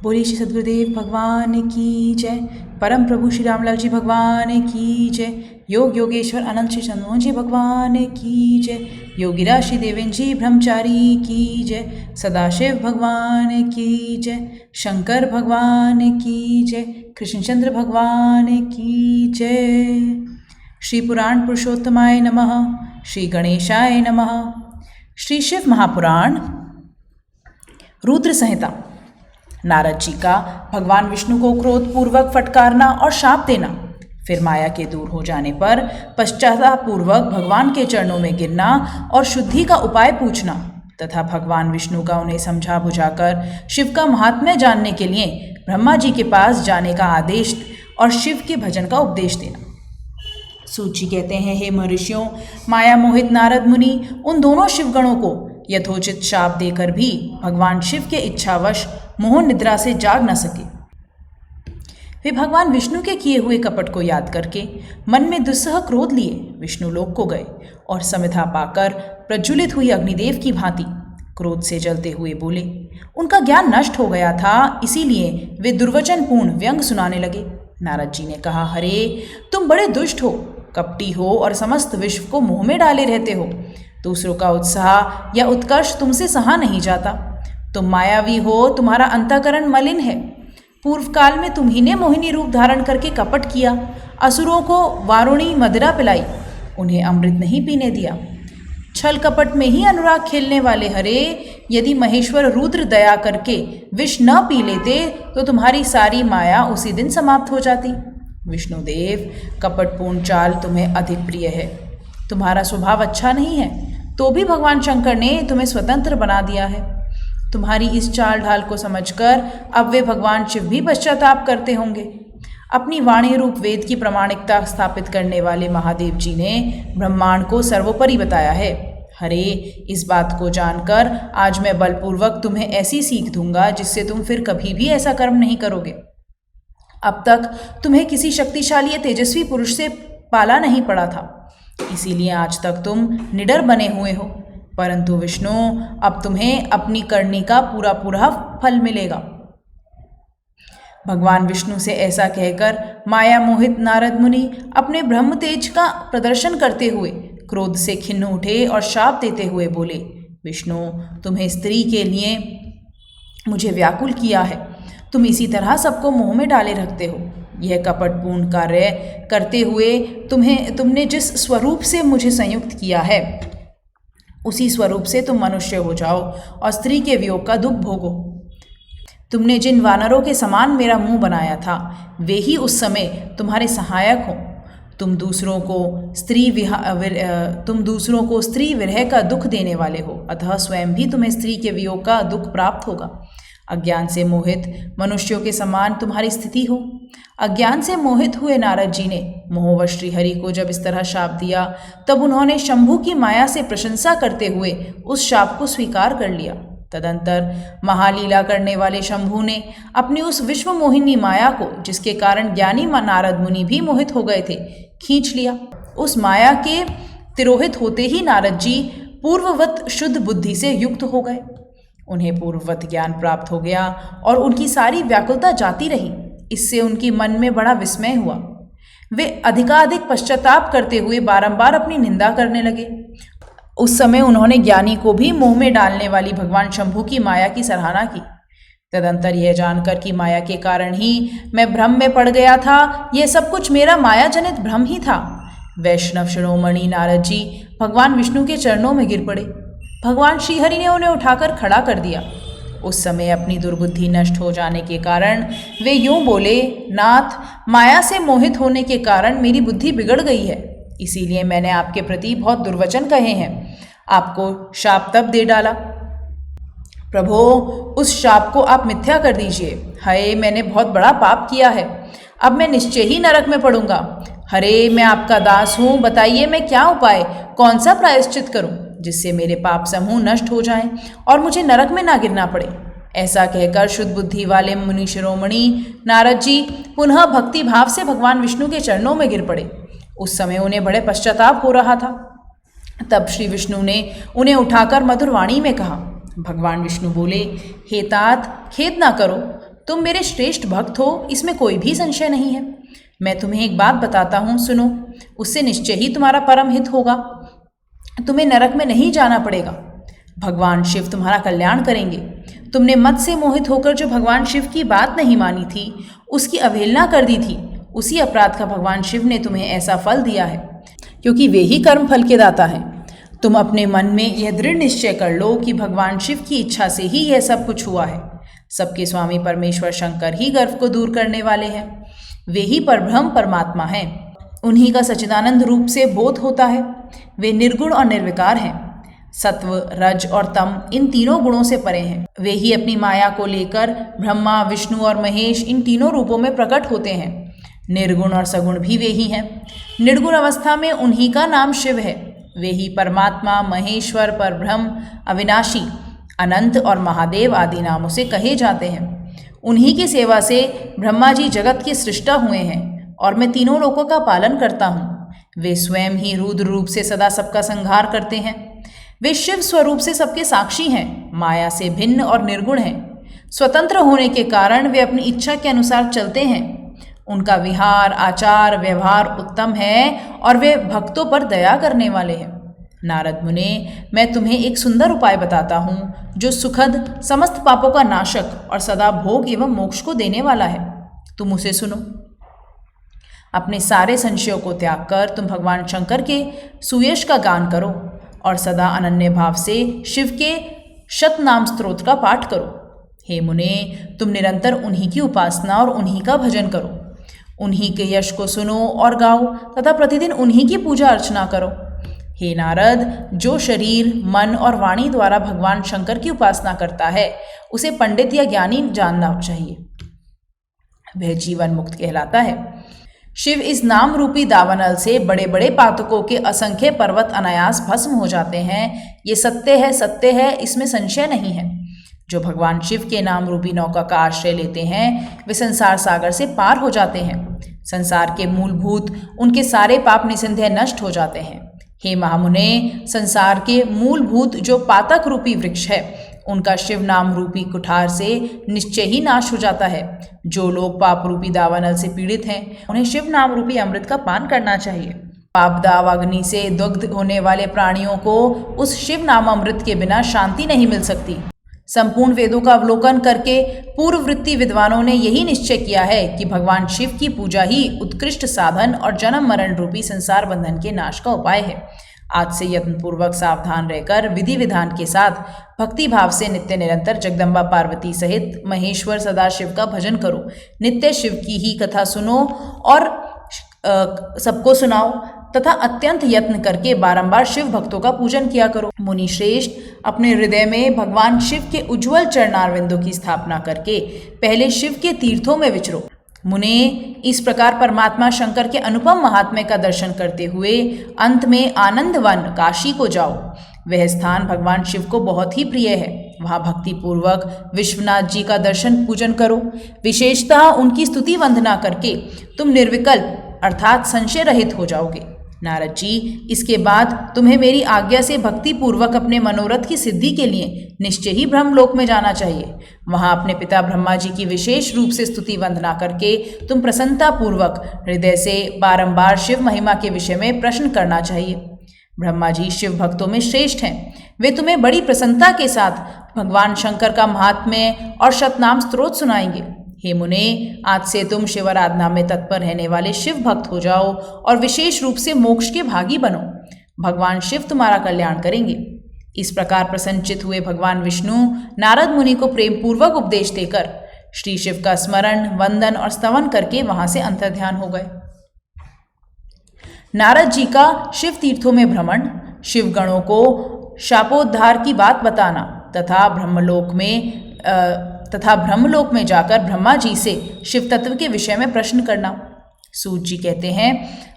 बोलिए श्री सद्गुरुदेव भगवान की जय। परम प्रभु श्री रामलाल जी भगवान की जय। योग योगेश्वर अनंत श्री चंद्रमोहन जी भगवान की जय। योगिराज श्री देवेंद्र जी ब्रह्मचारी की जय। सदाशिव भगवान की जय। शंकर भगवान की जय। कृष्णचंद्र भगवान की जय। श्री पुराण पुरुषोत्तमाय नमः। श्री गणेशाय नमः। श्री शिव महापुराण रुद्र संहिता। नारद जी का भगवान विष्णु को क्रोधपूर्वक फटकारना और शाप देना, फिर माया के दूर हो जाने पर पश्चातापूर्वक भगवान के चरणों में गिरना और शुद्धि का उपाय पूछना तथा भगवान विष्णु का उन्हें समझा बुझाकर शिव का महात्म्य जानने के लिए ब्रह्मा जी के पास जाने का आदेश और शिव के भजन का उपदेश देना। सूत जी कहते हैं, हे महर्षियों, माया मोहित नारद मुनि उन दोनों शिवगणों को यथोचित शाप देकर भी भगवान शिव के इच्छावश मोह निद्रा से जाग न सके। वे भगवान विष्णु के किए हुए कपट को याद करके मन में दुस्सह क्रोध लिए विष्णु लोक को गए और समिधा पाकर प्रज्वलित हुई अग्निदेव की भांति क्रोध से जलते हुए बोले। उनका ज्ञान नष्ट हो गया था, इसीलिए वे दुर्वचन पूर्ण व्यंग सुनाने लगे। नारद जी ने कहा, हरे तुम बड़े दुष्ट हो, कपटी हो और समस्त विश्व को मुंह में डाले रहते हो। दूसरों का उत्साह या उत्कर्ष तुमसे सहा नहीं जाता। तुम मायावी हो, तुम्हारा अंतःकरण मलिन है। पूर्व काल में तुम्ही ने मोहिनी रूप धारण करके कपट किया, असुरों को वारुणी मदिरा पिलाई, उन्हें अमृत नहीं पीने दिया। छल कपट में ही अनुराग खेलने वाले हरे, यदि महेश्वर रुद्र दया करके विष न पी लेते तो तुम्हारी सारी माया उसी दिन समाप्त हो जाती। विष्णुदेव, कपटपूर्ण चाल तुम्हें अधिक प्रिय है। तुम्हारा स्वभाव अच्छा नहीं है, तो भी भगवान शंकर ने तुम्हें स्वतंत्र बना दिया है। तुम्हारी इस चाल ढाल को समझकर अब वे भगवान शिव भी पश्चाताप करते होंगे। अपनी वाणी रूप वेद की प्रामाणिकता स्थापित करने वाले महादेव जी ने ब्रह्मांड को सर्वोपरि बताया है। हरे, इस बात को जानकर आज मैं बलपूर्वक तुम्हें ऐसी सीख दूंगा जिससे तुम फिर कभी भी ऐसा कर्म नहीं करोगे। अब तक तुम्हें किसी शक्तिशाली या तेजस्वी पुरुष से पाला नहीं पड़ा था, इसीलिए आज तक तुम निडर बने हुए हो। परंतु विष्णु, अब तुम्हें अपनी करनी का पूरा पूरा फल मिलेगा। भगवान विष्णु से ऐसा कहकर माया मोहित नारद मुनि अपने ब्रह्म तेज का प्रदर्शन करते हुए क्रोध से खिन्न उठे और शाप देते हुए बोले, विष्णु, तुम्हें स्त्री के लिए मुझे व्याकुल किया है। तुम इसी तरह सबको मुंह में डाले रखते हो। यह कपटपूर्ण कार्य करते हुए तुमने जिस स्वरूप से मुझे संयुक्त किया है, उसी स्वरूप से तुम मनुष्य हो जाओ और स्त्री के वियोग का दुख भोगो। तुमने जिन वानरों के समान मेरा मुंह बनाया था, वे ही उस समय तुम्हारे सहायक हों। तुम दूसरों को स्त्री विरह का दुख देने वाले हो, अतः स्वयं भी तुम्हें स्त्री के वियोग का दुख प्राप्त होगा। अज्ञान से मोहित मनुष्यों के समान तुम्हारी स्थिति हो। अज्ञान से मोहित हुए नारद जी ने मोहवश श्री हरि को जब इस तरह शाप दिया, तब उन्होंने शंभु की माया से प्रशंसा करते हुए उस शाप को स्वीकार कर लिया। तदंतर महालीला करने वाले शंभु ने अपनी उस विश्व मोहिनी माया को, जिसके कारण ज्ञानी नारद मुनि भी मोहित हो गए थे, खींच लिया। उस माया के तिरोहित होते ही नारद जी पूर्ववत शुद्ध बुद्धि से युक्त हो गए। उन्हें पूर्ववत ज्ञान प्राप्त हो गया और उनकी सारी व्याकुलता जाती रही। इससे उनकी मन में बड़ा विस्मय हुआ। वे अधिकाधिक पश्चाताप करते हुए बारंबार अपनी निंदा करने लगे। उस समय उन्होंने ज्ञानी को भी मुंह में डालने वाली भगवान शंभु की माया की सराहना की। तदंतर यह जानकर कि माया के कारण ही मैं भ्रम में पड़ गया था, यह सब कुछ मेरा माया जनित भ्रम ही था, वैष्णव शिरोमणि नारद जी भगवान विष्णु के चरणों में गिर पड़े। भगवान श्रीहरि ने उन्हें उठाकर खड़ा कर दिया। उस समय अपनी दुर्बुद्धि नष्ट हो जाने के कारण वे यूं बोले, नाथ, माया से मोहित होने के कारण मेरी बुद्धि बिगड़ गई है, इसीलिए मैंने आपके प्रति बहुत दुर्वचन कहे हैं, आपको शाप तब दे डाला। प्रभो, उस शाप को आप मिथ्या कर दीजिए। हाय, मैंने बहुत बड़ा पाप किया है, अब मैं निश्चय ही नरक में पड़ूंगा। हरे, मैं आपका दास हूँ, बताइए मैं क्या उपाय, कौन सा प्रायश्चित करूं जिससे मेरे पाप समूह नष्ट हो जाएं और मुझे नरक में ना गिरना पड़े। ऐसा कहकर शुद्ध बुद्धि वाले मुनि शिरोमणि नारद जी पुनः भक्ति भाव से भगवान विष्णु के चरणों में गिर पड़े। उस समय उन्हें बड़े पश्चाताप हो रहा था। तब श्री विष्णु ने उन्हें उठाकर मधुर वाणी में कहा। भगवान विष्णु बोले, हे तात, खेद ना करो, तुम मेरे श्रेष्ठ भक्त हो, इसमें कोई भी संशय नहीं है। मैं तुम्हें एक बात बताता हूँ, सुनो। उससे निश्चय ही तुम्हारा परम हित होगा। तुम्हें नरक में नहीं जाना पड़ेगा। भगवान शिव तुम्हारा कल्याण करेंगे। तुमने मत से मोहित होकर जो भगवान शिव की बात नहीं मानी थी, उसकी अवहेलना कर दी थी, उसी अपराध का भगवान शिव ने तुम्हें ऐसा फल दिया है, क्योंकि वे ही कर्म फल के दाता हैं। तुम अपने मन में यह दृढ़ निश्चय कर लो कि भगवान शिव की इच्छा से ही यह सब कुछ हुआ है। सबके स्वामी परमेश्वर शंकर ही गर्व को दूर करने वाले हैं। वे ही परब्रह्म परमात्मा हैं। उन्हीं का सच्चिदानंद रूप से बोध होता है। वे निर्गुण और निर्विकार हैं। सत्व, रज और तम इन तीनों गुणों से परे हैं। वे ही अपनी माया को लेकर ब्रह्मा, विष्णु और महेश इन तीनों रूपों में प्रकट होते हैं। निर्गुण और सगुण भी वे ही हैं। निर्गुण अवस्था में उन्हीं का नाम शिव है। वे ही परमात्मा, महेश्वर, परब्रह्म, अविनाशी, अनंत और महादेव आदि नामों से कहे जाते हैं। उन्हीं की सेवा से ब्रह्मा जी जगत के सृष्टा हुए हैं और मैं तीनों लोकों का पालन करता हूँ। वे स्वयं ही रुद्र रूप से सदा सबका संहार करते हैं। वे शिव स्वरूप से सबके साक्षी हैं, माया से भिन्न और निर्गुण हैं। स्वतंत्र होने के कारण वे अपनी इच्छा के अनुसार चलते हैं। उनका विहार, आचार, व्यवहार उत्तम है और वे भक्तों पर दया करने वाले हैं। नारद मुने, मैं तुम्हें एक सुंदर उपाय बताता हूँ जो सुखद, समस्त पापों का नाशक और सदा भोग एवं मोक्ष को देने वाला है। तुम उसे सुनो। अपने सारे संशयों को त्याग कर तुम भगवान शंकर के सुयश का गान करो और सदा अनन्य भाव से शिव के शतनाम स्तोत्र का पाठ करो। हे मुने, तुम निरंतर उन्हीं की उपासना और उन्हीं का भजन करो। उन्हीं के यश को सुनो और गाओ तथा प्रतिदिन उन्हीं की पूजा अर्चना करो। हे नारद, जो शरीर, मन और वाणी द्वारा भगवान शंकर की उपासना करता है, उसे पंडित या ज्ञानी जानना चाहिए। वह जीवन मुक्त कहलाता है। शिव इस नाम रूपी दावानल से बड़े बड़े पातकों के असंख्य पर्वत अनायास भस्म हो जाते हैं। ये सत्य है, सत्य है, इसमें संशय नहीं है। जो भगवान शिव के नाम रूपी नौका का आश्रय लेते हैं, वे संसार सागर से पार हो जाते हैं। संसार के मूलभूत उनके सारे पाप निसंदेह नष्ट हो जाते हैं। हे महामुने, संसार के मूलभूत जो पातक रूपी वृक्ष है, उनका शिव नाम रूपी कुठार से निश्चय ही नाश हो जाता है। जो लोग पाप रूपी दावानल से पीड़ित हैं, उन्हें शिव नाम रूपी अमृत का पान करना चाहिए। पाप दाव अग्नि से दग्ध होने वाले प्राणियों को उस शिव नाम अमृत के बिना शांति नहीं मिल सकती। संपूर्ण वेदों का अवलोकन करके पूर्ववृत्ति विद्वानों ने यही निश्चय किया है कि भगवान शिव की पूजा ही उत्कृष्ट साधन और जन्म मरण रूपी संसार बंधन के नाश का उपाय है। आज से यत्नपूर्वक सावधान रहकर विधि विधान के साथ भक्ति भाव से नित्य निरंतर जगदम्बा पार्वती सहित महेश्वर सदाशिव का भजन करो। नित्य शिव की ही कथा सुनो और सबको सुनाओ तथा अत्यंत यत्न करके बारंबार शिव भक्तों का पूजन किया करो। मुनि श्रेष्ठ, अपने हृदय में भगवान शिव के उज्ज्वल चरणारविंदों की स्थापना करके पहले शिव के तीर्थों में विचरो। मुने, इस प्रकार परमात्मा शंकर के अनुपम महात्म्य का दर्शन करते हुए अंत में आनंद वन काशी को जाओ। वह स्थान भगवान शिव को बहुत ही प्रिय है। वहाँ भक्ति पूर्वक विश्वनाथ जी का दर्शन पूजन करो। विशेषतः उनकी स्तुति वंदना करके तुम निर्विकल्प अर्थात संशय रहित हो जाओगे। नारद जी, इसके बाद तुम्हें मेरी आज्ञा से भक्ति पूर्वक अपने मनोरथ की सिद्धि के लिए निश्चय ही ब्रह्मलोक में जाना चाहिए। वहाँ अपने पिता ब्रह्मा जी की विशेष रूप से स्तुति वंदना करके तुम प्रसन्नता पूर्वक हृदय से बारंबार शिव महिमा के विषय में प्रश्न करना चाहिए। ब्रह्मा जी शिव भक्तों में श्रेष्ठ हैं। वे तुम्हें बड़ी प्रसन्नता के साथ भगवान शंकर का महात्म्य और शतनाम स्तोत्र सुनाएंगे। हे मुने, आज से तुम शिव आराधना में तत्पर रहने वाले शिव भक्त हो जाओ और विशेष रूप से मोक्ष के भागी बनो। भगवान शिव तुम्हारा कल्याण करेंगे। इस प्रकार प्रसन्नचित हुए भगवान विष्णु नारद मुनि को प्रेम पूर्वक उपदेश देकर श्री शिव का स्मरण, वंदन और स्तवन करके वहां से अंतर्ध्यान हो गए। नारद जी का शिव तीर्थों में भ्रमण, शिव गणों को शापोद्धार की बात बताना तथा ब्रह्मलोक में जाकर ब्रह्मा जी से शिव तत्व के विषय में प्रश्न करना। सूत जी कहते हैं,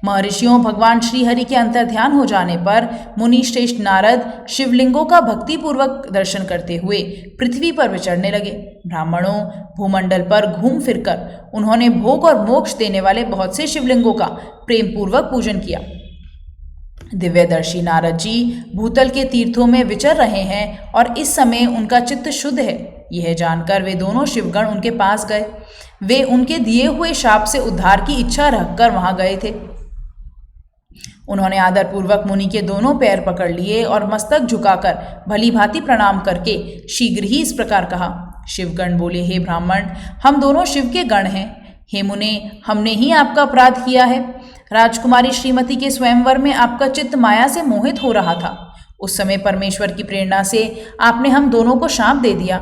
महर्षियों, भगवान श्री हरि के अंतर्ध्यान हो जाने पर मुनि श्रेष्ठ नारद शिवलिंगों का भक्तिपूर्वक दर्शन करते हुए पृथ्वी पर विचरने लगे। ब्राह्मणों, भूमंडल पर घूम फिरकर उन्होंने भोग और मोक्ष देने वाले बहुत से शिवलिंगों का प्रेम पूर्वक पूजन किया। दिव्यदर्शी नारद जी भूतल के तीर्थों में विचर रहे हैं और इस समय उनका चित्त शुद्ध है। यह जानकर वे दोनों शिवगण उनके पास गए। वे उनके दिए हुए शाप से उद्धार की इच्छा रखकर वहां गए थे। उन्होंने आदरपूर्वक मुनि के दोनों पैर पकड़ लिए और मस्तक झुकाकर भली भांति प्रणाम करके शीघ्र ही इस प्रकार कहा। शिवगण बोले, हे ब्राह्मण, हम दोनों शिव के गण हैं। हे मुने, हमने ही आपका अपराध किया है। राजकुमारी श्रीमती के स्वयंवर में आपका चित्त माया से मोहित हो रहा था। उस समय परमेश्वर की प्रेरणा से आपने हम दोनों को शाप दे दिया।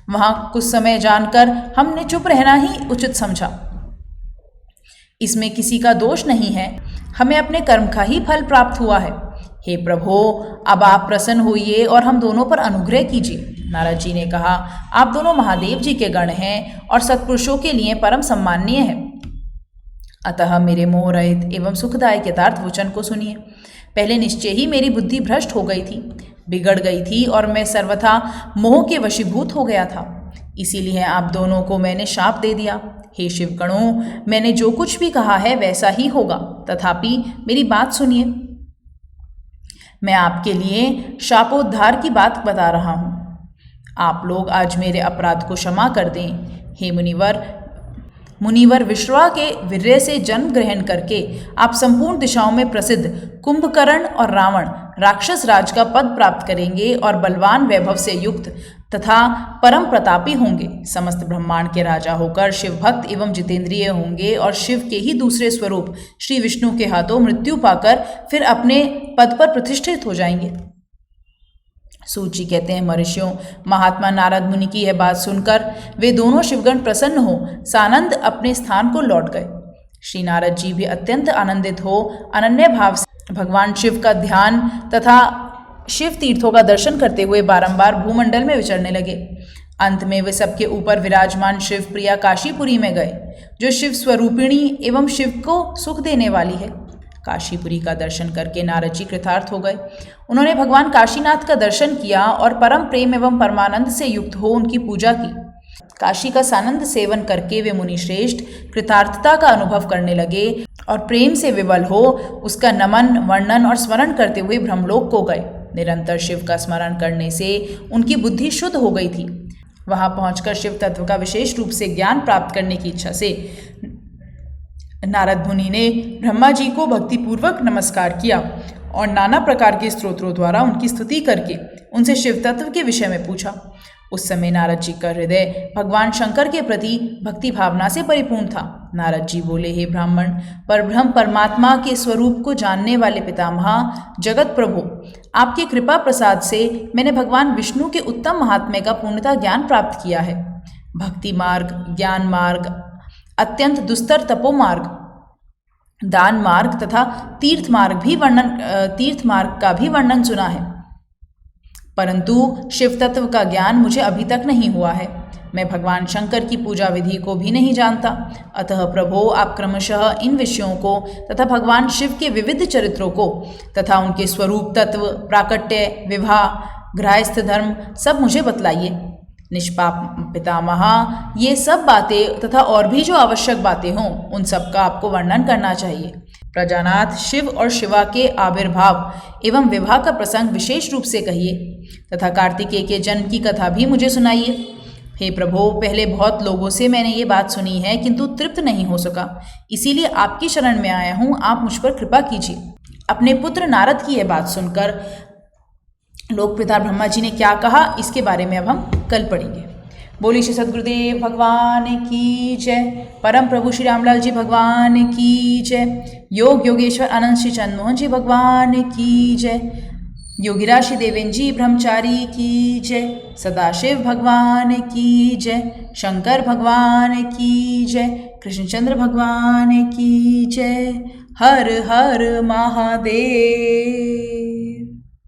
वहां कुछ समय जानकर हमने चुप रहना ही उचित समझा। इसमें किसी का दोष नहीं है, हमें अपने कर्म का ही फल प्राप्त हुआ है। हे प्रभो, अब आप प्रसन्न होइए और हम दोनों पर अनुग्रह कीजिए। नारद जी ने कहा, आप दोनों महादेव जी के गण हैं और सत्पुरुषों के लिए परम सम्माननीय है। अतः मेरे मोह रहित एवं सुखदायक यथार्थ वचन को सुनिए। पहले निश्चय ही मेरी बुद्धि भ्रष्ट हो गई थी, बिगड़ गई थी और मैं सर्वथा मोह के वशीभूत हो गया था। इसीलिए आप दोनों को मैंने शाप दे दिया। हे शिवगणों, मैंने जो कुछ भी कहा है वैसा ही होगा, तथापि मेरी बात सुनिए। मैं आपके लिए शापोद्धार की बात बता रहा हूँ। आप लोग आज मेरे अपराध को क्षमा कर दें। हे मुनिवर विश्वा के वीर्य से जन्म ग्रहण करके आप संपूर्ण दिशाओं में प्रसिद्ध कुंभकर्ण और रावण राक्षस राज का पद प्राप्त करेंगे और बलवान वैभव से युक्त तथा परम प्रतापी होंगे। समस्त ब्रह्मांड के राजा होकर शिव भक्त एवं जितेंद्रिय होंगे और शिव के ही दूसरे स्वरूप श्री विष्णु के हाथों मृत्यु पाकर फिर अपने पद पर प्रतिष्ठित हो जाएंगे। सूत जी कहते हैं, महर्षियों, महात्मा नारद मुनि की यह बात सुनकर वे दोनों शिवगण प्रसन्न हो सानंद अपने स्थान को लौट गए। श्री नारद जी भी अत्यंत आनंदित हो अनन्य भाव से भगवान शिव का ध्यान तथा शिव तीर्थों का दर्शन करते हुए बारंबार भूमंडल में विचरने लगे। अंत में वे सबके ऊपर विराजमान शिव प्रिया काशीपुरी में गए, जो शिव स्वरूपिणी एवं शिव को सुख देने वाली है। काशीपुरी का दर्शन करके नारद जी कृतार्थ हो गए। उन्होंने भगवान काशीनाथ का दर्शन किया और परम प्रेम एवं परमानंद से युक्त हो उनकी पूजा की। काशी का सानंद सेवन करके वे मुनि श्रेष्ठ कृतार्थता का अनुभव करने लगे और प्रेम से विवल हो उसका नमन, वर्णन और स्मरण करते हुए ब्रह्मलोक को गए। निरंतर शिव का स्मरण करने से उनकी बुद्धि शुद्ध हो गई थी। वहां पहुंचकर शिव तत्व का विशेष रूप से ज्ञान प्राप्त करने की इच्छा से नारद मुनि ने ब्रह्मा जी को भक्तिपूर्वक नमस्कार किया और नाना प्रकार के स्तोत्रों द्वारा उनकी स्तुति करके उनसे शिव तत्व के विषय में पूछा। उस समय नारद जी का हृदय भगवान शंकर के प्रति भक्ति भावना से परिपूर्ण था। नारद जी बोले, हे ब्राह्मण, परब्रह्म परमात्मा के स्वरूप को जानने वाले पितामह जगत प्रभु, आपकी कृपा प्रसाद से मैंने भगवान विष्णु के उत्तम महात्म्य का पूर्णतः ज्ञान प्राप्त किया है। भक्ति मार्ग, ज्ञान मार्ग, अत्यंत दुस्तर तपो मार्ग, दान मार्ग तथा तीर्थ मार्ग का भी वर्णन सुना है, परंतु शिव तत्व का ज्ञान मुझे अभी तक नहीं हुआ है। मैं भगवान शंकर की पूजा विधि को भी नहीं जानता। अतः प्रभो, आप क्रमशः इन विषयों को तथा भगवान शिव के विविध चरित्रों को तथा उनके स्वरूप तत्व, प्राकट्य, विवाह, गृहस्थ धर्म सब मुझे बतलाइए। निष्पाप पितामह, ये सब बातें तथा और भी जो आवश्यक बातें हों उन सब का आपको वर्णन करना चाहिए। प्रजानाथ, शिव और शिवा के आविर्भाव एवं विवाह का प्रसंग विशेष रूप से कहिए तथा कार्तिकेय के जन्म की कथा भी मुझे सुनाइए। हे प्रभो, पहले बहुत लोगों से मैंने ये बात सुनी है किंतु तृप्त नहीं हो सका, इसीलिए आपकी शरण में आया हूँ। आप मुझ पर कृपा कीजिए। अपने पुत्र नारद की यह बात सुनकर लोक पिता ब्रह्मा जी ने क्या कहा, इसके बारे में अब हम कल पढ़ेंगे। बोलिए श्री सद्गुरुदेव भगवान की जय। परम प्रभु श्री रामलाल जी भगवान की जय। योग योगेश्वर अनंत श्री चंद्रमोहन जी भगवान की जय। योगिराज श्री देवेंद्र जी ब्रह्मचारी की जय। सदाशिव भगवान की जय। शंकर भगवान की जय। कृष्णचंद्र भगवान की जय। हर हर महादेव।